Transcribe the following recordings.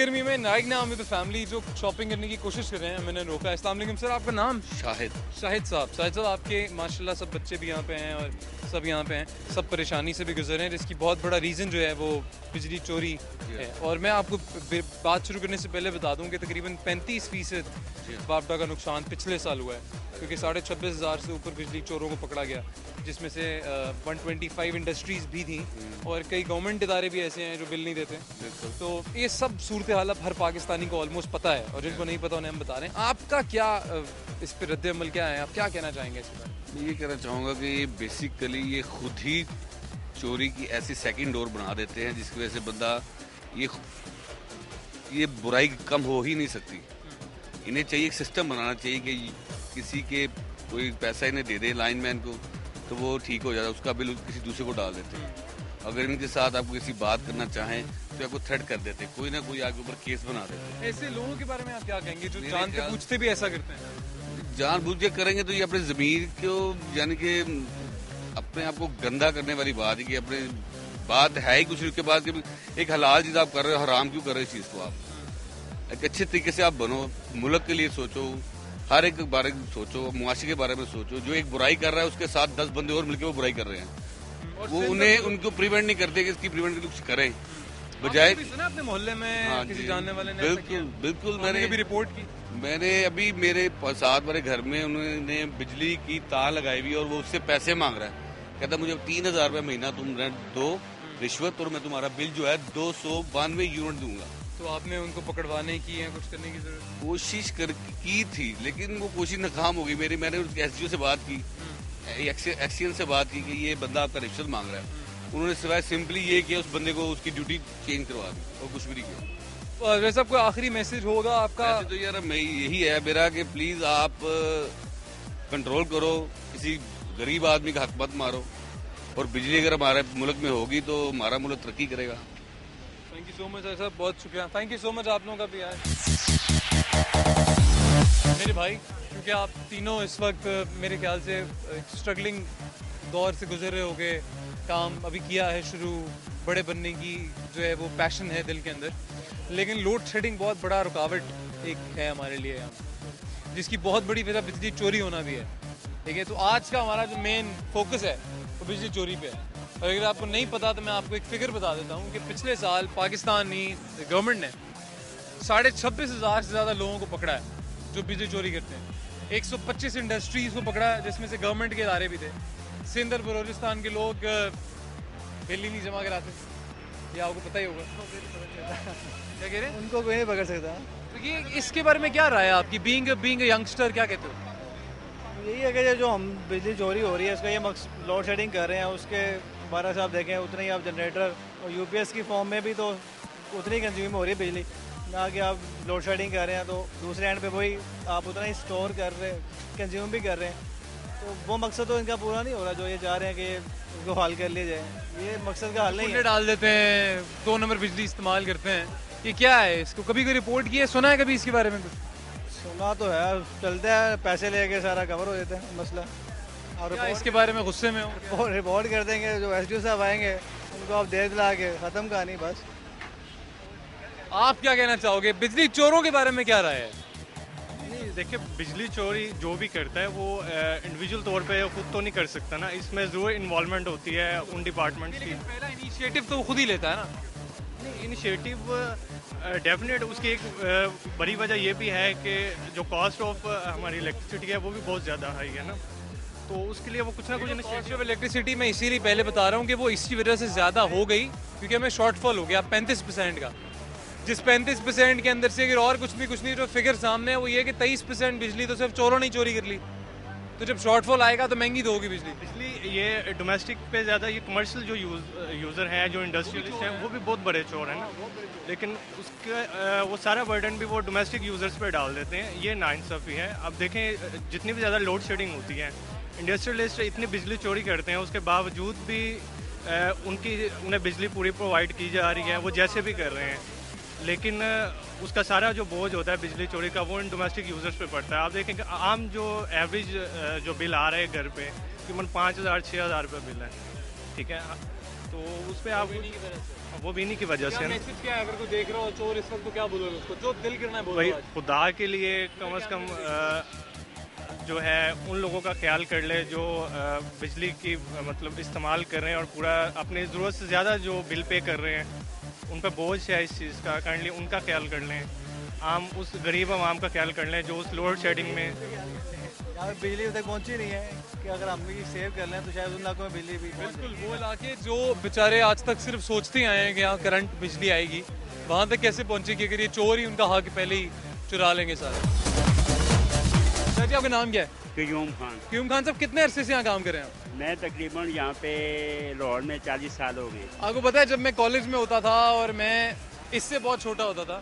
गर्मी में नाइक नाम विद फैमिली जो शॉपिंग करने की कोशिश कर रहे हैं, मैंने रोका। अस्सलाम वालेकुम सर, आपका नाम? शाहिद शाहिद साहब आपके माशाल्लाह सब बच्चे भी यहाँ पे हैं और सब यहाँ पे हैं, सब परेशानी से भी गुजर रहे हैं, जिसकी बहुत बड़ा रीज़न जो है वो बिजली चोरी है। और मैं आपको बात शुरू करने से पहले बता दूं कि तकरीबन 35% बापटा का नुकसान पिछले साल हुआ है, क्योंकि 26,500 से ऊपर बिजली चोरों को पकड़ा गया, जिसमें से 125 इंडस्ट्रीज़ भी थी और कई गवर्नमेंट इदारे भी ऐसे हैं जो बिल नहीं देते। तो ये सब सूरत हाल अब हर पाकिस्तानी को ऑलमोस्ट पता है, और जिनको नहीं पता उन्हें हम बता रहे हैं। आपका क्या इस पर रद्द अमल क्या है, आप क्या कहना चाहेंगे इस पर? मैं ये कहना चाहूँगा कि बेसिकली ये खुद ही चोरी की ऐसी सेकंड डोर बना देते हैं जिसकी वजह से बंदा ये बुराई कम हो ही नहीं सकती। इन्हें चाहिए एक सिस्टम बनाना चाहिए कि किसी के कोई पैसा इन्हें दे दे लाइनमैन को तो वो ठीक हो जाता है, उसका बिल किसी दूसरे को डाल देते हैं। अगर इनके साथ आपको किसी बात करना चाहें तो आपको थ्रेट कर देते हैं, कोई ना कोई आपके ऊपर केस बना देते हैं। ऐसे लोगों के बारे में आप क्या कहेंगे जो जानते पूछते भी ऐसा करते हैं? जानबूझ के करेंगे तो ये अपने ज़मीर को यानी कि अपने आप को गंदा करने वाली बात है कि अपने बात है ही कुछ उसके बाद कि एक हलाल चीज़ आप कर रहे हो, हराम क्यों कर रहे हो इस चीज़ को? आप एक अच्छे तरीके से आप बनो, मुल्क के लिए सोचो, हर एक बारे में सोचो, मुआशरे के बारे में सोचो। जो एक बुराई कर रहा है उसके साथ 10 बंदे और मिलकर वो बुराई कर रहे हैं, वो उन्हें उनको प्रिवेंट नहीं करते कि इसकी प्रिवेंट कुछ करें बजाय। अपने मोहल्ले में किसी जानने वाले ने बिल्कुल मैंने भी रिपोर्ट की। मैंने अभी मेरे साथ वाले घर में उन्होंने बिजली की तार लगाई हुई और वो उससे पैसे मांग रहा है। कहता मुझे 3,000 रुपये महीना तुम रेंट दो रिश्वत और मैं तुम्हारा बिल जो है 292 यूनिट दूंगा। तो आपने उनको पकड़वाने की या कुछ करने की जरूरत? कोशिश की थी लेकिन वो कोशिश नाकाम हो गई मेरी। मैंने उसके एसडीओ से बात की, एक्सीएन से बात की कि ये बंदा आपका रिश्वत मांग रहा है। उन्होंने सिवाय सिंपली ये किया उस बंदे को उसकी ड्यूटी चेंज करवा दी और कुछ भी नहीं किया। वैसे कोई आखिरी मैसेज होगा आपका? तो यार मैं यही है मेरा कि प्लीज आप कंट्रोल करो, किसी गरीब आदमी का हक मत मारो, और बिजली अगर हमारे मुल्क में होगी तो हमारा मुल्क तरक्की करेगा। Thank you so much sir, बहुत शुक्रिया। थैंक यू सो मच आप लोगों का भी यार। मेरे भाई, क्योंकि आप तीनों इस वक्त मेरे ख्याल से स्ट्रगलिंग दौर से गुजर रहे होगे, काम अभी किया है शुरू, बड़े बनने की जो है वो पैशन है दिल के अंदर, लेकिन लोड शेडिंग बहुत बड़ा रुकावट एक है हमारे लिए यहाँ, जिसकी बहुत बड़ी वजह बिजली चोरी होना भी है। ठीक है, तो आज का हमारा जो मेन फोकस है वो बिजली चोरी पे है। और अगर आपको नहीं पता तो मैं आपको एक फिगर बता देता हूँ कि पिछले साल पाकिस्तानी गवर्नमेंट ने 26,500 से ज़्यादा लोगों को पकड़ा है जो बिजली चोरी करते हैं। 125 इंडस्ट्रीज़ को पकड़ा है जिसमें से गवर्नमेंट के इदारे भी थे। सिंध और बलोचिस्तान के लोग बिल ही नहीं जमा कराते, ये आपको पता ही होगा। क्या कह रहे हैं? उनको कोई नहीं पकड़ सकता। तो ये इसके बारे में क्या राय है आपकी, बीइंग यंगस्टर, क्या कहते हो? यही है कि जो हम बिजली चोरी हो रही है इसका ये लोड शेडिंग कर रहे हैं, उसके बारे से आप देखें उतने ही आप जनरेटर और यूपीएस की फॉर्म में भी तो उतनी कंज्यूम हो रही है बिजली, ना कि आप लोड शेडिंग कर रहे हैं तो दूसरे एंड पे वही आप उतना ही स्टोर कर रहे हैं, कंज्यूम भी कर रहे हैं। तो वो मकसद तो इनका पूरा नहीं हो रहा जो ये चाह रहे हैं कि उसको हल कर लिया जाए। ये मकसद का हल नहीं है। डाल देते हैं, 2 नंबर बिजली इस्तेमाल करते हैं, ये क्या है? इसको कभी कोई रिपोर्ट की है, सुना है कभी इसके बारे में कुछ? सुना तो है, चलते हैं पैसे लेके सारा कवर हो जाता है मसला। और इसके बारे में गुस्से में हो? रिपोर्ट कर देंगे, जो एसडीओ साहब आएंगे उनको आप दे दिला के ख़त्म कहानी बस। आप क्या कहना चाहोगे, बिजली चोरों के बारे में क्या राय है? नहीं देखिए, बिजली चोरी जो भी करता है वो इंडिविजुअल तौर पे खुद तो नहीं कर सकता ना, इसमें ज़रूर इन्वॉल्वमेंट होती है उन डिपार्टमेंट्स की। पहला इनिशिएटिव तो खुद ही लेता है ना? नहीं, इनिशिएटिव डेफिनेट उसकी एक बड़ी वजह ये भी है कि जो कॉस्ट ऑफ हमारी इलेक्ट्रिसिटी है वो भी बहुत ज़्यादा हाई है ना, तो उसके लिए वो कुछ ना कुछ कॉस्ट ऑफ इलेक्ट्रिसिटी मैं इसीलिए पहले बता रहा हूँ कि वो इसी वजह से ज़्यादा हो गई क्योंकि हमें शॉर्टफॉल हो गया 35% का, जिस 35% के अंदर से अगर और कुछ नहीं जो फिगर सामने है वो ये कि 23% बिजली तो सिर्फ चोरों ने चोरी कर ली। तो जब शॉर्टफॉल आएगा तो महंगी तो होगी बिजली। ये डोमेस्टिक पे ज़्यादा, ये कमर्शियल जो यूज़र हैं, जो इंडस्ट्रियलिस्ट हैं, वो भी बहुत बड़े चोर हैं ना, लेकिन उसके वो सारा बर्डन भी वो डोमेस्टिक यूज़र्स पे डाल देते हैं। ये नाइंसाफ़ी है। अब देखें जितनी भी ज़्यादा लोड शेडिंग होती है, इंडस्ट्रियलिस्ट इतनी बिजली चोरी करते हैं, उसके बावजूद भी उन्हें बिजली पूरी प्रोवाइड की जा रही है, वो जैसे भी कर रहे हैं, लेकिन उसका सारा जो बोझ होता है बिजली चोरी का वो इन डोमेस्टिक यूज़र्स पे पड़ता है। आप देखें कि आम जो एवरेज जो बिल आ रहे हैं घर पे तकरीबन 5,000 6,000 रुपये बिल है, ठीक है। तो उस पर आप वो बिजली की वजह से ना, मैसेज क्या है अगर कोई देख रहा हो चोर इस वक्त तो क्या बोलोगे उसको, जो दिल करना है वही बोलो आज। खुदा के लिए कम से कम जो है उन लोगों का ख्याल कर ले जो बिजली की मतलब इस्तेमाल कर रहे हैं और पूरा अपनी ज़रूरत से ज़्यादा जो बिल पे कर रहे हैं, उन पर बोझ है इस चीज़ का, काइंडली उनका ख्याल कर लें। आम उस गरीब आवाम का ख्याल कर लें जो उस लोड शेडिंग में यहाँ पे बिजली तक पहुँची नहीं है कि अगर हम भी सेव कर लें तो शायद उन इलाकों में बिजली भी बिल्कुल वो इलाके जो बेचारे आज तक सिर्फ सोचते आए हैं कि यहाँ करंट बिजली आएगी, वहाँ तक कैसे पहुँचेगी अगर ये चोर ही उनका हक पहले ही चुरा लेंगे सारे। सर जी आपका नाम क्या है? क्यूम खान। क्यूम खान साहब कितने अरसे से यहाँ काम कर रहे हैं आप? मैं तकरीबन यहाँ पे लाहौर में 40 साल हो गए। आपको पता है जब मैं कॉलेज में होता था और मैं इससे बहुत छोटा होता था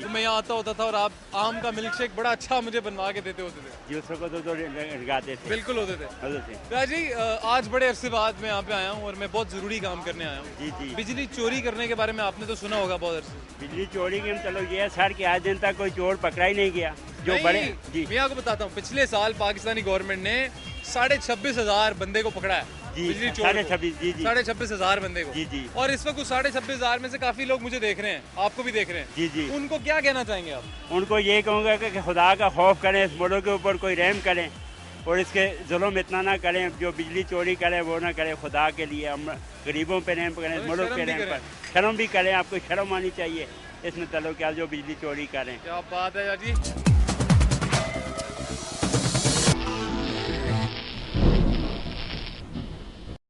तो मैं यहाँ आता होता था और आप आम का मिल्क शेक बड़ा अच्छा मुझे बनवा के देते होते थे। जी उस वक्त तो लगाते थे। बिल्कुल होते थे। होते थे। राज जी आज बड़े अरसे बाद मैं यहाँ पे आया हूँ और मैं बहुत जरूरी काम करने आया हूँ। जी जी। बिजली चोरी करने के बारे में आपने तो सुना होगा बहुत अरसे। बिजली चोरी के चलो ये सर कि आज दिन तक कोई चोर पकड़ा ही नहीं गया जो नहीं, बड़े। जी मैं आपको बताता हूँ पिछले साल पाकिस्तानी गवर्नमेंट ने 26,500 बंदे को पकड़ा है जी, बिजली चोर 26,500 जी जी 26,500 बंदे को। जी जी। और इस वक्त उस 26,500 में से काफी लोग मुझे देख रहे हैं, आपको भी देख रहे हैं। जी जी। उनको क्या कहना चाहेंगे आप? उनको ये कहूँगा कि खुदा का खौफ करें, इस मुल्क के ऊपर कोई रहम करें और इसके जुल्म इतना ना करें, जो बिजली चोरी करें वो ना करें। खुदा के लिए हम गरीबों पे रहम करें, इस मुल्क पे रहम करें, शर्म भी करें। आपको शर्म आनी चाहिए इसमें तलो क्या जो बिजली चोरी करें। क्या बात है यार जी।